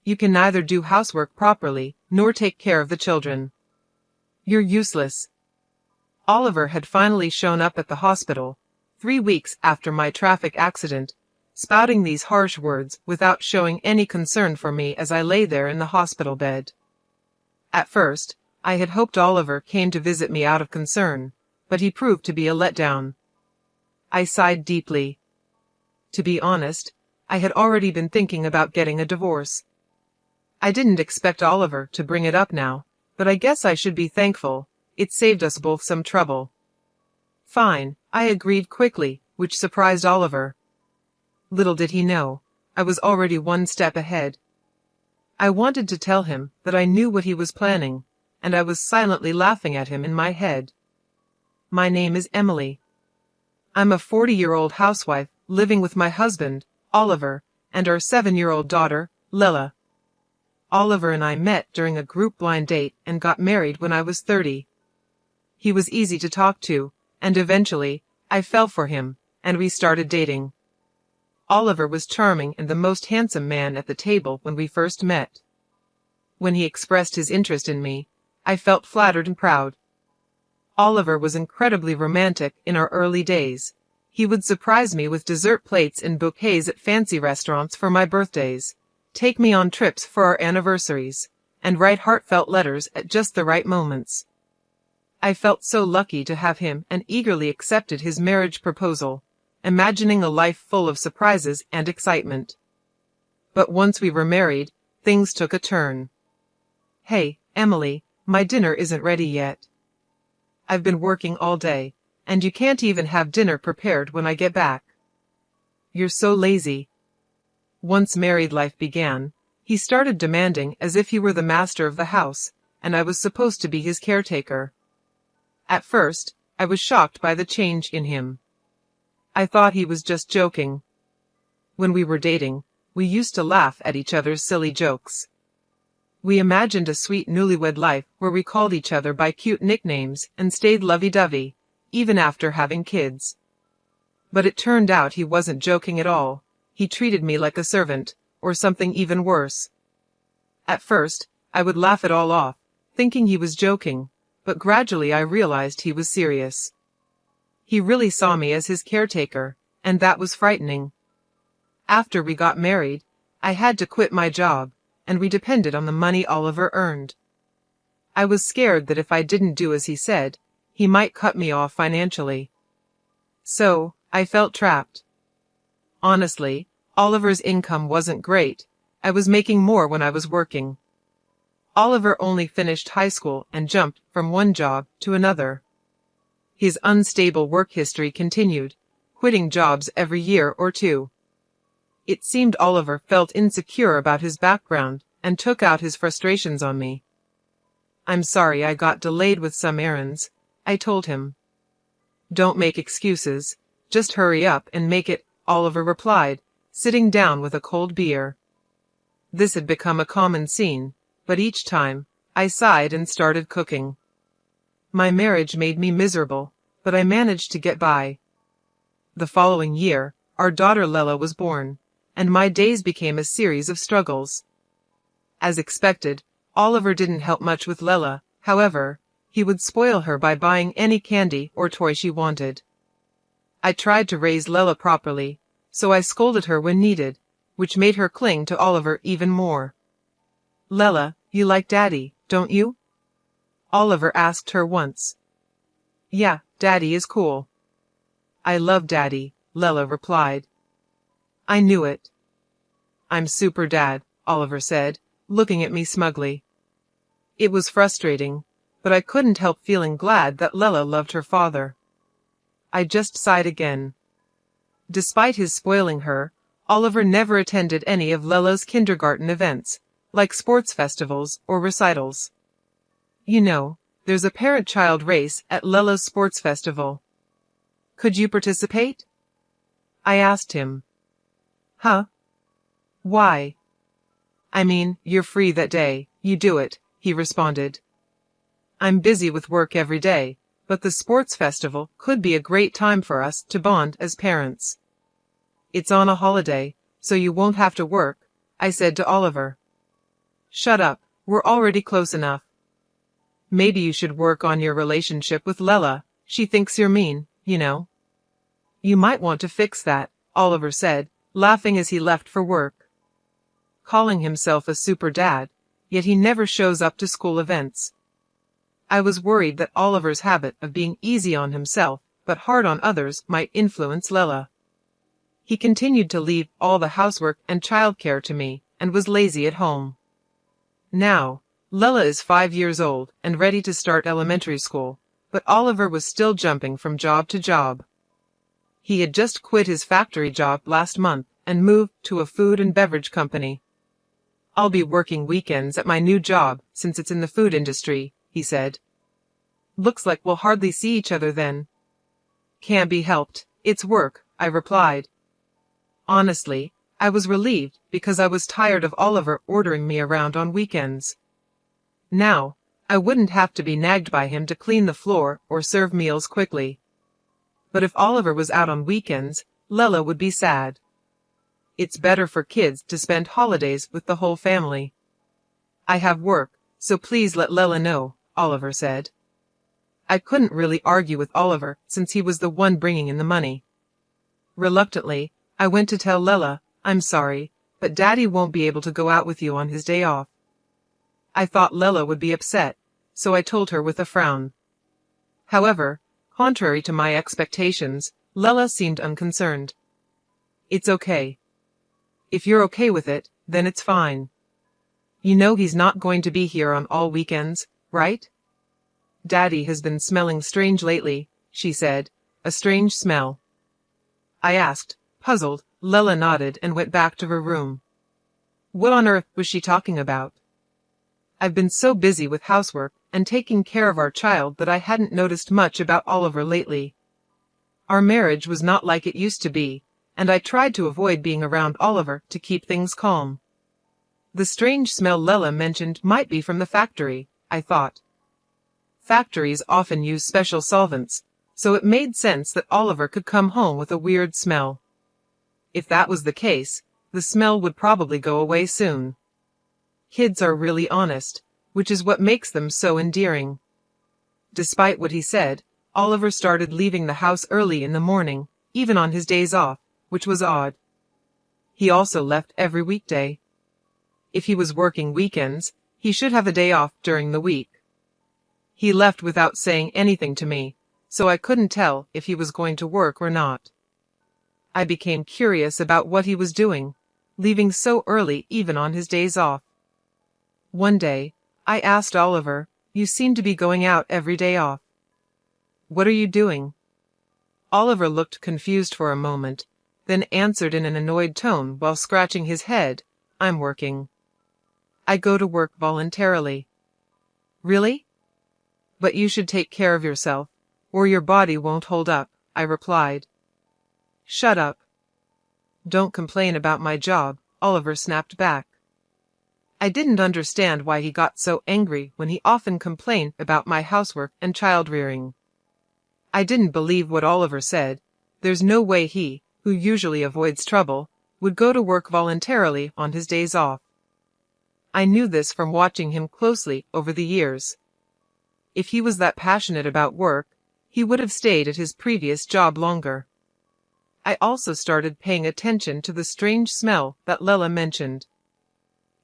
You can neither do housework properly, nor take care of the children. You're useless. Oliver had finally shown up at the hospital, 3 weeks after my traffic accident, spouting these harsh words without showing any concern for me as I lay there in the hospital bed. At first, I had hoped Oliver came to visit me out of concern, but he proved to be a letdown. I sighed deeply. To be honest, I had already been thinking about getting a divorce. I didn't expect Oliver to bring it up now, but I guess I should be thankful. It saved us both some trouble. Fine, I agreed quickly, which surprised Oliver. Little did he know, I was already one step ahead. I wanted to tell him that I knew what he was planning, and I was silently laughing at him in my head. My name is Emily. I'm a 40-year-old housewife living with my husband, Oliver, and our 7-year-old daughter, Lila. Oliver and I met during a group blind date and got married when I was 30. He was easy to talk to, and eventually, I fell for him, and we started dating. Oliver was charming and the most handsome man at the table when we first met. When he expressed his interest in me, I felt flattered and proud. Oliver was incredibly romantic in our early days. He would surprise me with dessert plates and bouquets at fancy restaurants for my birthdays, take me on trips for our anniversaries, and write heartfelt letters at just the right moments. I felt so lucky to have him and eagerly accepted his marriage proposal, imagining a life full of surprises and excitement. But once we were married, things took a turn. Hey, Emily, my dinner isn't ready yet. I've been working all day, and you can't even have dinner prepared when I get back. You're so lazy. Once married life began, he started demanding as if he were the master of the house, and I was supposed to be his caretaker. At first, I was shocked by the change in him. I thought he was just joking. When we were dating, we used to laugh at each other's silly jokes. We imagined a sweet newlywed life where we called each other by cute nicknames and stayed lovey-dovey, even after having kids. But it turned out he wasn't joking at all. He treated me like a servant, or something even worse. At first, I would laugh it all off, thinking he was joking, but gradually I realized he was serious. He really saw me as his caretaker, and that was frightening. After we got married, I had to quit my job, and we depended on the money Oliver earned. I was scared that if I didn't do as he said, he might cut me off financially. So, I felt trapped. Honestly, Oliver's income wasn't great. I was making more when I was working. Oliver only finished high school and jumped from one job to another. His unstable work history continued, quitting jobs every year or two. It seemed Oliver felt insecure about his background and took out his frustrations on me. I'm sorry I got delayed with some errands, I told him. Don't make excuses, just hurry up and make it, Oliver replied, sitting down with a cold beer. This had become a common scene, but each time, I sighed and started cooking. My marriage made me miserable, but I managed to get by. The following year, our daughter Lila was born, and my days became a series of struggles. As expected, Oliver didn't help much with Lila. However, he would spoil her by buying any candy or toy she wanted. I tried to raise Lila properly, so I scolded her when needed, which made her cling to Oliver even more. Lila, you like Daddy, don't you? Oliver asked her once. Yeah, Daddy is cool. I love Daddy, Lila replied. I knew it. I'm super dad, Oliver said, looking at me smugly. It was frustrating, but I couldn't help feeling glad that Lila loved her father. I just sighed again. Despite his spoiling her, Oliver never attended any of Lila's kindergarten events, like sports festivals or recitals. You know, there's a parent-child race at Lila's sports festival. Could you participate? I asked him. Huh? Why? I mean, you're free that day, you do it, he responded. I'm busy with work every day, but the sports festival could be a great time for us to bond as parents. It's on a holiday, so you won't have to work, I said to Oliver. Shut up, we're already close enough. Maybe you should work on your relationship with Lella. She thinks you're mean, you know. You might want to fix that, Oliver said, laughing as he left for work. Calling himself a super dad, yet he never shows up to school events. I was worried that Oliver's habit of being easy on himself but hard on others might influence Lella. He continued to leave all the housework and childcare to me, and was lazy at home. Now, Lella is 5 years old and ready to start elementary school, but Oliver was still jumping from job to job. He had just quit his factory job last month and moved to a food and beverage company. I'll be working weekends at my new job since it's in the food industry, he said. Looks like we'll hardly see each other then. Can't be helped, it's work, I replied. Honestly, I was relieved because I was tired of Oliver ordering me around on weekends. Now, I wouldn't have to be nagged by him to clean the floor or serve meals quickly. But if Oliver was out on weekends, Lella would be sad. It's better for kids to spend holidays with the whole family. I have work, so please let Lella know, Oliver said. I couldn't really argue with Oliver since he was the one bringing in the money. Reluctantly, I went to tell Lella, I'm sorry, but Daddy won't be able to go out with you on his day off. I thought Lella would be upset, so I told her with a frown. However, contrary to my expectations, Lella seemed unconcerned. It's okay. If you're okay with it, then it's fine. You know he's not going to be here on all weekends, right? Daddy has been smelling strange lately, she said. A strange smell. I asked, puzzled. Lella nodded and went back to her room. What on earth was she talking about? I've been so busy with housework and taking care of our child that I hadn't noticed much about Oliver lately. Our marriage was not like it used to be, and I tried to avoid being around Oliver to keep things calm. The strange smell Lella mentioned might be from the factory, I thought. Factories often use special solvents, so it made sense that Oliver could come home with a weird smell. If that was the case, the smell would probably go away soon. Kids are really honest, which is what makes them so endearing. Despite what he said, Oliver started leaving the house early in the morning, even on his days off, which was odd. He also left every weekday. If he was working weekends, he should have a day off during the week. He left without saying anything to me, so I couldn't tell if he was going to work or not. I became curious about what he was doing, leaving so early even on his days off. One day, I asked Oliver, you seem to be going out every day off. What are you doing? Oliver looked confused for a moment, then answered in an annoyed tone while scratching his head, I'm working. I go to work voluntarily. Really? But you should take care of yourself, or your body won't hold up, I replied. Shut up. Don't complain about my job, Oliver snapped back. I didn't understand why he got so angry when he often complained about my housework and child-rearing. I didn't believe what Oliver said. There's no way he, who usually avoids trouble, would go to work voluntarily on his days off. I knew this from watching him closely over the years. If he was that passionate about work, he would have stayed at his previous job longer. I also started paying attention to the strange smell that Lella mentioned.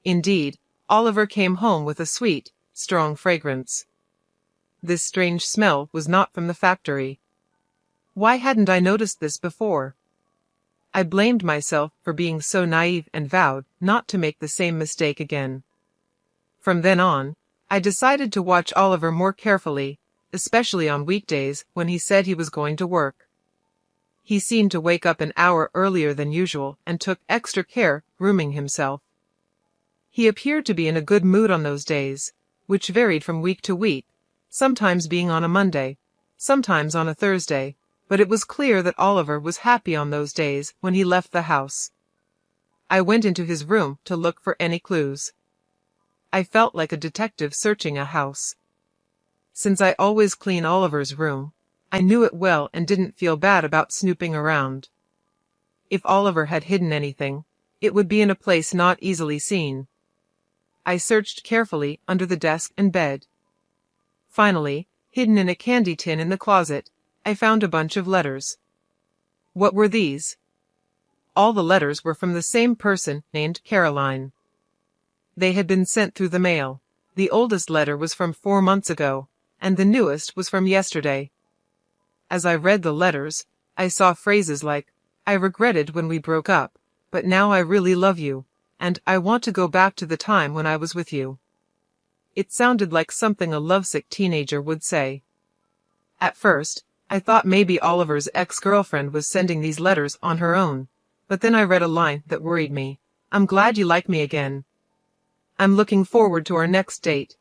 Indeed, Oliver came home with a sweet, strong fragrance. This strange smell was not from the factory. Why hadn't I noticed this before? I blamed myself for being so naive and vowed not to make the same mistake again. From then on, I decided to watch Oliver more carefully, especially on weekdays when he said he was going to work. He seemed to wake up an hour earlier than usual and took extra care grooming himself. He appeared to be in a good mood on those days, which varied from week to week, sometimes being on a Monday, sometimes on a Thursday, but it was clear that Oliver was happy on those days when he left the house. I went into his room to look for any clues. I felt like a detective searching a house. Since I always clean Oliver's room, I knew it well and didn't feel bad about snooping around. If Oliver had hidden anything, it would be in a place not easily seen. I searched carefully under the desk and bed. Finally, hidden in a candy tin in the closet, I found a bunch of letters. What were these? All the letters were from the same person, named Caroline. They had been sent through the mail. The oldest letter was from 4 months ago, and the newest was from yesterday. As I read the letters, I saw phrases like, "I regretted when we broke up, but now I really love you, and I want to go back to the time when I was with you." It sounded like something a lovesick teenager would say. At first, I thought maybe Oliver's ex-girlfriend was sending these letters on her own, but then I read a line that worried me. "I'm glad you like me again. I'm looking forward to our next date."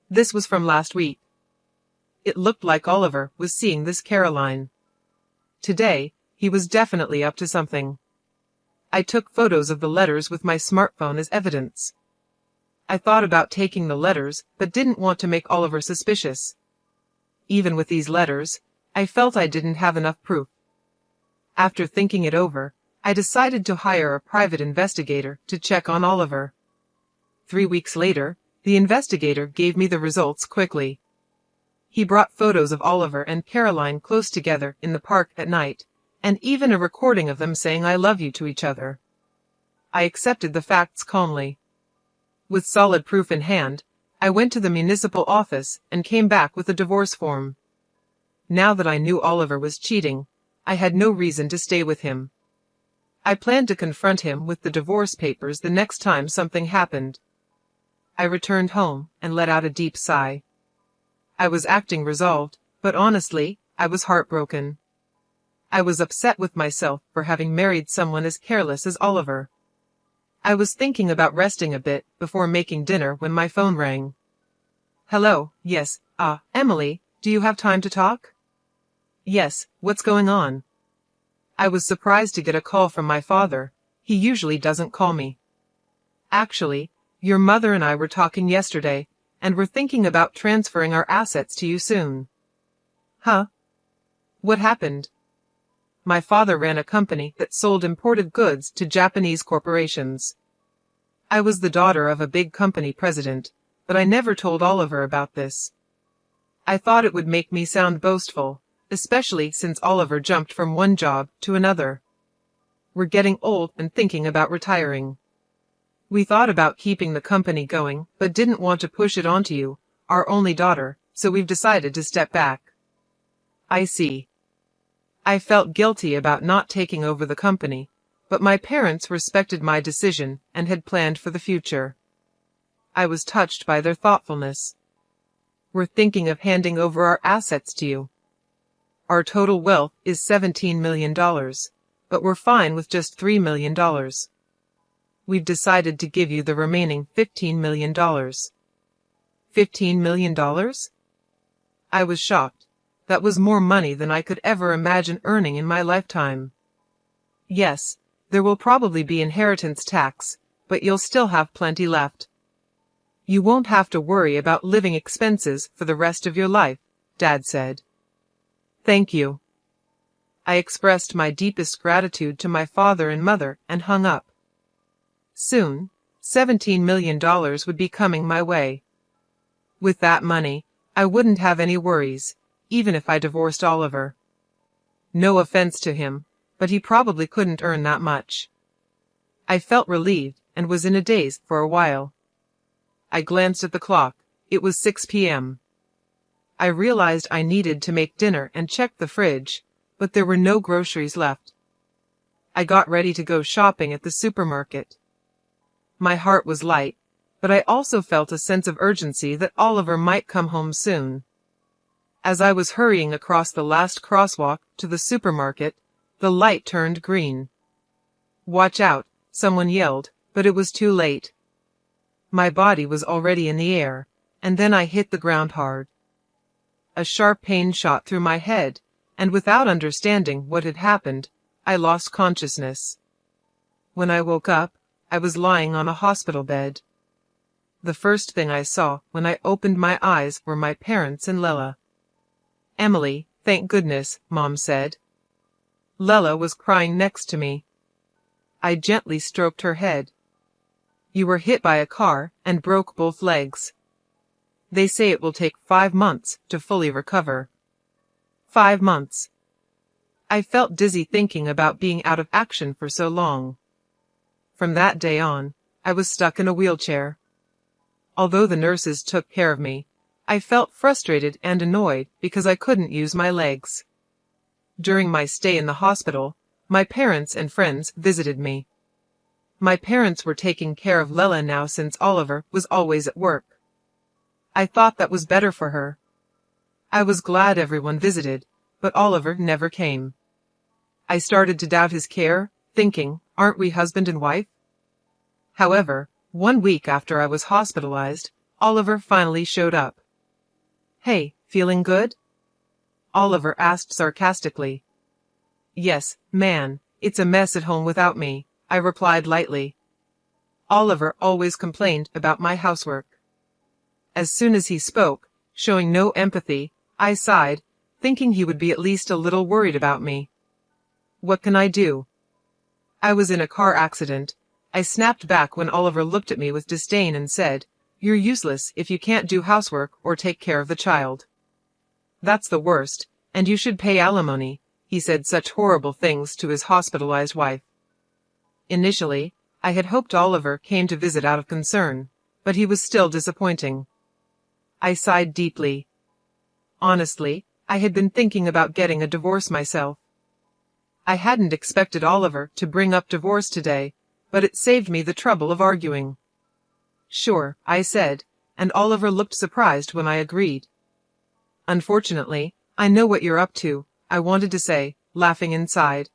This was from last week. It looked like Oliver was seeing this Caroline. Today, he was definitely up to something. I took photos of the letters with my smartphone as evidence. I thought about taking the letters, but didn't want to make Oliver suspicious. Even with these letters, I felt I didn't have enough proof. After thinking it over, I decided to hire a private investigator to check on Oliver. 3 weeks later, the investigator gave me the results quickly. He brought photos of Oliver and Caroline close together in the park at night, and even a recording of them saying "I love you" to each other. I accepted the facts calmly. With solid proof in hand, I went to the municipal office and came back with a divorce form. Now that I knew Oliver was cheating, I had no reason to stay with him. I planned to confront him with the divorce papers the next time something happened. I returned home and let out a deep sigh. I was acting resolved, but honestly, I was heartbroken. I was upset with myself for having married someone as careless as Oliver. I was thinking about resting a bit before making dinner when my phone rang. "Hello, yes, Emily, do you have time to talk?" "Yes, what's going on?" I was surprised to get a call from my father. He usually doesn't call me. "Actually, your mother and I were talking yesterday, and we're thinking about transferring our assets to you soon." "Huh? What happened?" My father ran a company that sold imported goods to Japanese corporations. I was the daughter of a big company president, but I never told Oliver about this. I thought it would make me sound boastful, especially since Oliver jumped from one job to another. We're getting old and thinking about retiring. We thought about keeping the company going, but didn't want to push it onto you, our only daughter, so we've decided to step back. I see. I felt guilty about not taking over the company, but my parents respected my decision and had planned for the future. I was touched by their thoughtfulness. We're thinking of handing over our assets to you. Our total wealth is $17 million, but we're fine with just $3 million. We've decided to give you the remaining $15 million. $15 million? I was shocked. That was more money than I could ever imagine earning in my lifetime. Yes, there will probably be inheritance tax, but you'll still have plenty left. You won't have to worry about living expenses for the rest of your life, Dad said. Thank you. I expressed my deepest gratitude to my father and mother and hung up. Soon, $17 million would be coming my way. With that money, I wouldn't have any worries, even if I divorced Oliver. No offense to him, but he probably couldn't earn that much. I felt relieved and was in a daze for a while. I glanced at the clock. It was 6 p.m. I realized I needed to make dinner and checked the fridge, but there were no groceries left. I got ready to go shopping at the supermarket. My heart was light, but I also felt a sense of urgency that Oliver might come home soon. As I was hurrying across the last crosswalk to the supermarket, the light turned green. "Watch out," someone yelled, but it was too late. My body was already in the air, and then I hit the ground hard. A sharp pain shot through my head, and without understanding what had happened, I lost consciousness. When I woke up, I was lying on a hospital bed. The first thing I saw when I opened my eyes were my parents and Lela. "Emily, thank goodness," Mom said. Lela was crying next to me. I gently stroked her head. You were hit by a car and broke both legs. They say it will take 5 months to fully recover. 5 months. I felt dizzy thinking about being out of action for so long. From that day on, I was stuck in a wheelchair. Although the nurses took care of me, I felt frustrated and annoyed because I couldn't use my legs. During my stay in the hospital, my parents and friends visited me. My parents were taking care of Lela now since Oliver was always at work. I thought that was better for her. I was glad everyone visited, but Oliver never came. I started to doubt his care, thinking, aren't we husband and wife? However, 1 week after I was hospitalized, Oliver finally showed up. Hey, feeling good? Oliver asked sarcastically. Yes, man, it's a mess at home without me, I replied lightly. Oliver always complained about my housework. As soon as he spoke, showing no empathy, I sighed, thinking he would be at least a little worried about me. What can I do? I was in a car accident. I snapped back when Oliver looked at me with disdain and said, You're useless if you can't do housework or take care of the child. That's the worst, and you should pay alimony. He said such horrible things to his hospitalized wife. Initially, I had hoped Oliver came to visit out of concern, but he was still disappointing. I sighed deeply. Honestly, I had been thinking about getting a divorce myself. I hadn't expected Oliver to bring up divorce today, but it saved me the trouble of arguing. Sure, I said, and Oliver looked surprised when I agreed. Unfortunately, I know what you're up to, I wanted to say, laughing inside.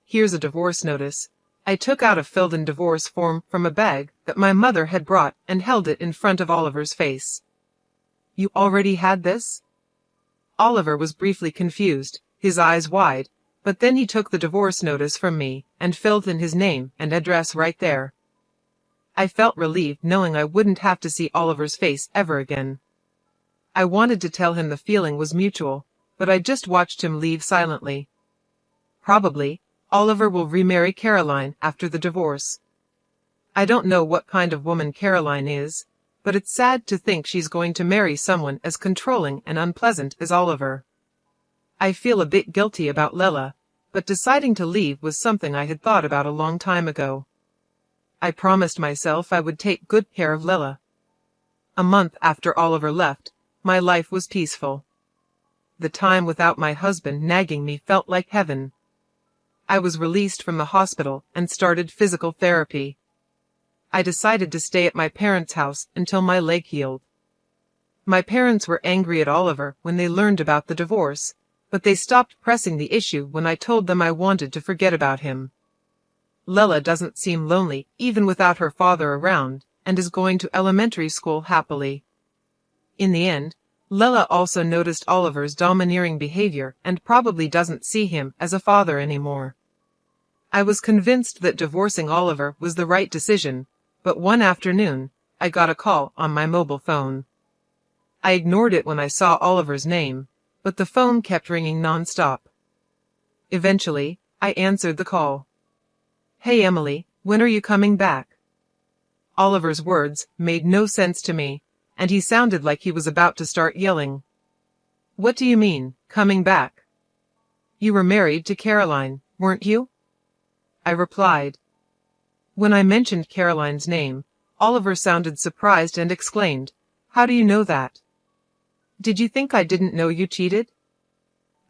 Here's a divorce notice. I took out a filled-in divorce form from a bag that my mother had brought and held it in front of Oliver's face. You already had this? Oliver was briefly confused, his eyes wide, but then he took the divorce notice from me and filled in his name and address right there. I felt relieved knowing I wouldn't have to see Oliver's face ever again. I wanted to tell him the feeling was mutual, but I just watched him leave silently. Probably, Oliver will remarry Caroline after the divorce. I don't know what kind of woman Caroline is, but it's sad to think she's going to marry someone as controlling and unpleasant as Oliver. I feel a bit guilty about Lela, but deciding to leave was something I had thought about a long time ago. I promised myself I would take good care of Lela. A month after Oliver left, my life was peaceful. The time without my husband nagging me felt like heaven. I was released from the hospital and started physical therapy. I decided to stay at my parents' house until my leg healed. My parents were angry at Oliver when they learned about the divorce, but they stopped pressing the issue when I told them I wanted to forget about him. Lela doesn't seem lonely even without her father around, and is going to elementary school happily. In the end, Lela also noticed Oliver's domineering behavior and probably doesn't see him as a father anymore. I was convinced that divorcing Oliver was the right decision, but one afternoon, I got a call on my mobile phone. I ignored it when I saw Oliver's name, but the phone kept ringing non-stop. Eventually, I answered the call. Hey Emily, when are you coming back? Oliver's words made no sense to me, and he sounded like he was about to start yelling. What do you mean, coming back? You were married to Caroline, weren't you? I replied. When I mentioned Caroline's name, Oliver sounded surprised and exclaimed, How do you know that? Did you think I didn't know you cheated?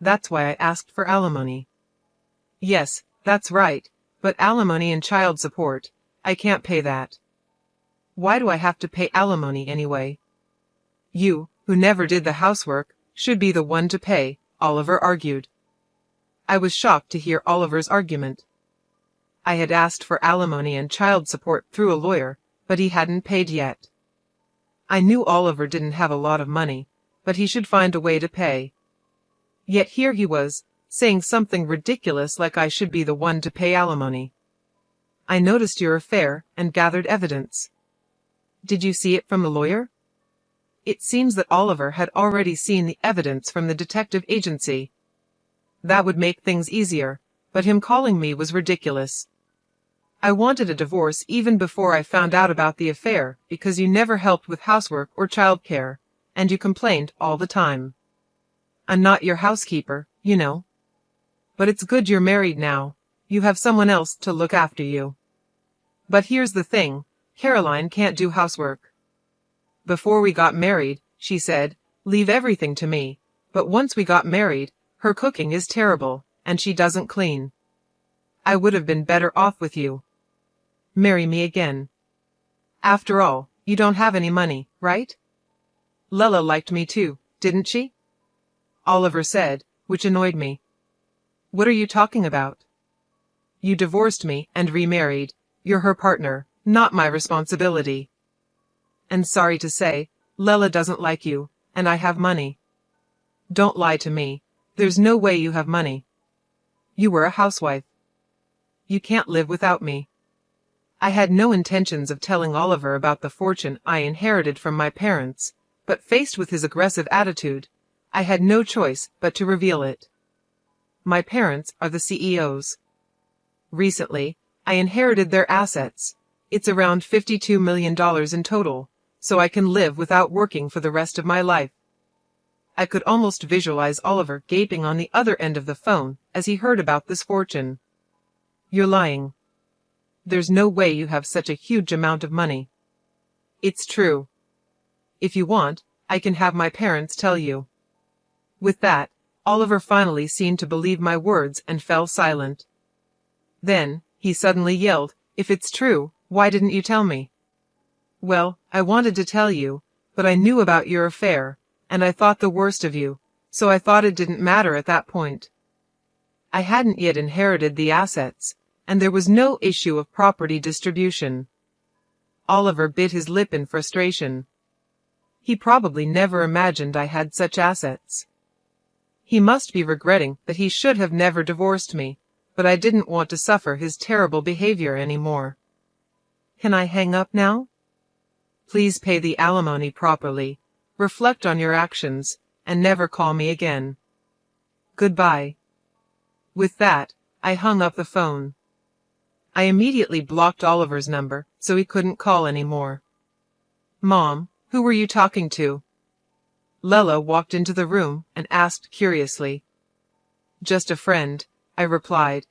That's why I asked for alimony. Yes, that's right, but alimony and child support, I can't pay that. Why do I have to pay alimony anyway? You, who never did the housework, should be the one to pay, Oliver argued. I was shocked to hear Oliver's argument. I had asked for alimony and child support through a lawyer, but he hadn't paid yet. I knew Oliver didn't have a lot of money, but he should find a way to pay. Yet here he was, saying something ridiculous like I should be the one to pay alimony. I noticed your affair and gathered evidence. Did you see it from the lawyer? It seems that Oliver had already seen the evidence from the detective agency. That would make things easier, but him calling me was ridiculous. I wanted a divorce even before I found out about the affair because you never helped with housework or childcare, and you complained all the time. I'm not your housekeeper, you know. But it's good you're married now. You have someone else to look after you. But here's the thing, Caroline can't do housework. Before we got married, she said, leave everything to me, but once we got married, her cooking is terrible, and she doesn't clean. I would have been better off with you. Marry me again. After all, you don't have any money, right? Lella liked me too, didn't she? Oliver said, which annoyed me. What are you talking about? You divorced me and remarried. You're her partner, not my responsibility. And sorry to say, Lella doesn't like you, and I have money. Don't lie to me. There's no way you have money. You were a housewife. You can't live without me. I had no intentions of telling Oliver about the fortune I inherited from my parents, but faced with his aggressive attitude, I had no choice but to reveal it. My parents are the CEOs. Recently, I inherited their assets. It's around $52 million in total, so I can live without working for the rest of my life. I could almost visualize Oliver gaping on the other end of the phone as he heard about this fortune. You're lying. There's no way you have such a huge amount of money. It's true. If you want, I can have my parents tell you. With that, Oliver finally seemed to believe my words and fell silent. Then, he suddenly yelled, if it's true, why didn't you tell me? Well, I wanted to tell you, but I knew about your affair, and I thought the worst of you, so I thought it didn't matter at that point. I hadn't yet inherited the assets, and there was no issue of property distribution. Oliver bit his lip in frustration. He probably never imagined I had such assets. He must be regretting that he should have never divorced me, but I didn't want to suffer his terrible behavior anymore. Can I hang up now? Please pay the alimony properly, reflect on your actions, and never call me again. Goodbye. With that, I hung up the phone. I immediately blocked Oliver's number, so he couldn't call anymore. Mom, who were you talking to? Lella walked into the room and asked curiously. Just a friend, I replied.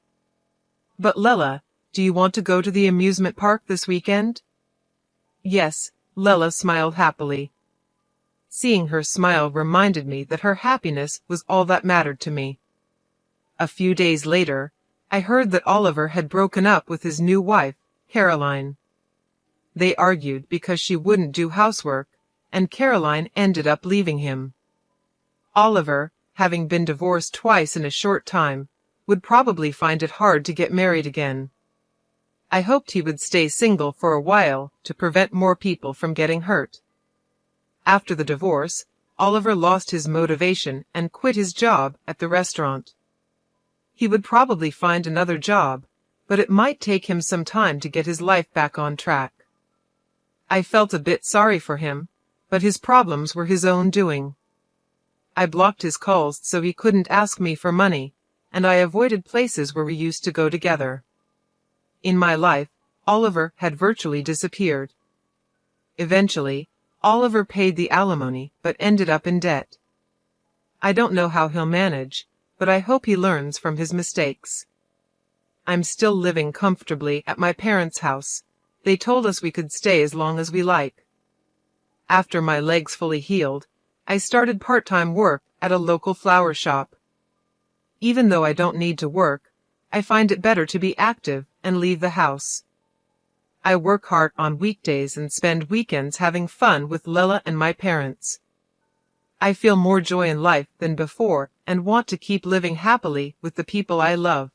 But Lella, do you want to go to the amusement park this weekend? Yes, Lella smiled happily. Seeing her smile reminded me that her happiness was all that mattered to me. A few days later, I heard that Oliver had broken up with his new wife, Caroline. They argued because she wouldn't do housework, and Caroline ended up leaving him. Oliver, having been divorced twice in a short time, would probably find it hard to get married again. I hoped he would stay single for a while to prevent more people from getting hurt. After the divorce, Oliver lost his motivation and quit his job at the restaurant. He would probably find another job, but it might take him some time to get his life back on track. I felt a bit sorry for him, but his problems were his own doing. I blocked his calls so he couldn't ask me for money, and I avoided places where we used to go together. In my life, Oliver had virtually disappeared. Eventually, Oliver paid the alimony but ended up in debt. I don't know how he'll manage, but I hope he learns from his mistakes. I'm still living comfortably at my parents' house. They told us we could stay as long as we like. After my legs fully healed, I started part-time work at a local flower shop. Even though I don't need to work, I find it better to be active and leave the house. I work hard on weekdays and spend weekends having fun with Lella and my parents. I feel more joy in life than before and want to keep living happily with the people I love.